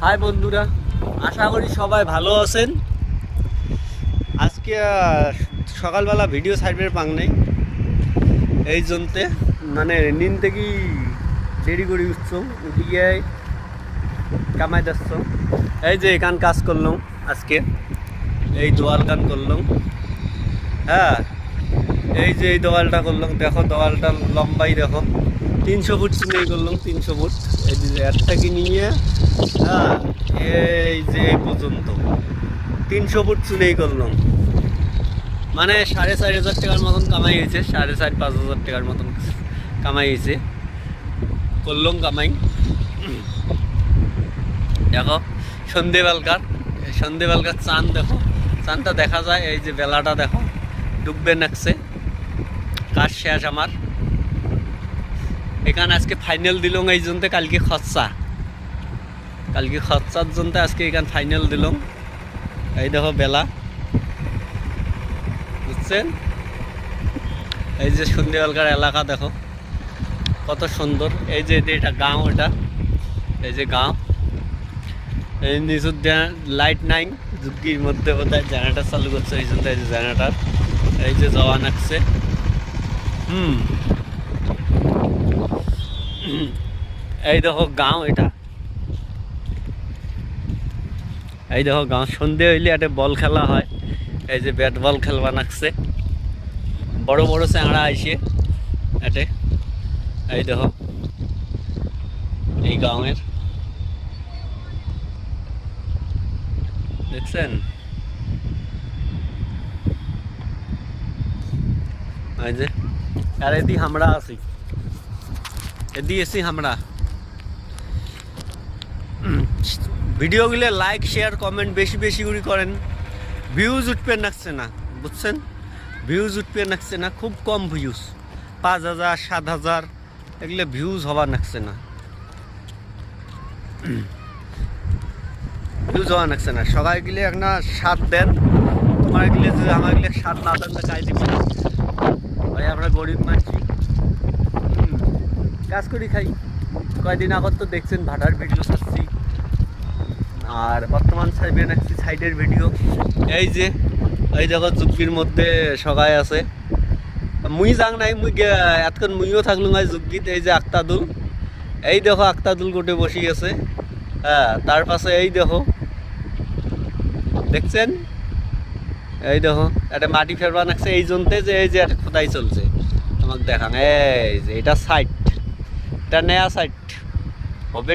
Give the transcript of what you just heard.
High বন্ধুরা, আশা করি সবাই ভালো আছেন। আজকে সকালবেলা ভিডিও সাইডের পাং নেই, এই জন্যে মানে নিন থেকে দেরি করে উঠছ, উঠিয়ে কামাই যাচ্ছ। এই যে এখান কাজ করলাম আজকে, এই দোয়াল কান করলাম। হ্যাঁ, এই যে এই দোয়ালটা করলাম, দেখো দোয়ালটা লম্বাই দেখো 300 ফুট চুনেই করলাম, 300 ফুট। এই যে এর থেকে নিয়ে হ্যাঁ এই যে এই পর্যন্ত 300 ফুট চুনেই করলাম, মানে 4,500 টাকার মতন কামাই হয়েছে, 4,500-5,000 টাকার মতন কামাই হয়েছে, করলাম কামাই। দেখো সন্ধেবেলকার চাঁদ দেখো, চাঁদটা দেখা যায়, এই যে বেলাটা দেখো ডুববে নাকছে। কাজ শেষ আমার এখানে, আজকে ফাইনাল দিলাম এই জন্য, কালকে খরচার জন্য আজকে এখানে ফাইনাল দিলাম। এই দেখো বেলা, বুঝছেন? এই যে সন্ধ্যেবেলকার এলাকা দেখো কত সুন্দর। এই যে এটা গাঁও, এই যে গাঁও, এই নিচুর লাইট নাই, ঝুঁকির মধ্যে বোধহয় জেনারেটার চালু করছে, এই জন্য এই যে জেনারেটার, এই যে জওয়ান আসছে। এই দেখো গাঁও, এই দেখো গাঁও। সন্ধে হইলে একটা বল খেলা হয়, এই যে ব্যাট বল খেলবা নাকছে, বড় বড় চ্যাংড়া আইসে এটে। এই দেখো এই গাঁয়ের, দেখছেন? এই যে আর এদি আমরা আছি, আমরা ভিডিওগুলো লাইক শেয়ার কমেন্ট বেশি বেশি করে করেন। ভিউজ উঠবে নাকছে না, বুঝছেন? ভিউজ উঠবে নাকছে না, খুব কম ভিউজ, 5,000 7,000 এগুলো ভিউজ হওয়া নাকছে না, ভিউজ হওয়া নাকছে না। সবাই গেলে একটা সাথ দেন, তোমার গেলে যদি আমার গেলে সাথ না দেন না কাজ দিবি ভাই, আমরা গরিব মানুষ, কাজ করি খাই। কয়েকদিন আগত তো দেখছেন ভাটার ভিডিও ছাড়ছি, আর বর্তমান সাইডে নাকছি সাইডের ভিডিও। এই যে এই দেখো যুগির মধ্যে সবাই আছে, মুই যাং নাই, এতক্ষণ মুইও থাকলুম আজ যুগিত। এই যে আক্তাদুল, এই দেখো আক্তাদুল গোটে বসি আছে। হ্যাঁ, তার পাশে এই দেখো, দেখছেন? এই দেখো একটা মাটি ফেরবা নাকছে, এই জন্যে যে এই যে একটা খোদাই চলছে, তোমাকে দেখান। এই যে এটা সাইড, এটা নেয়া সাইড হবে।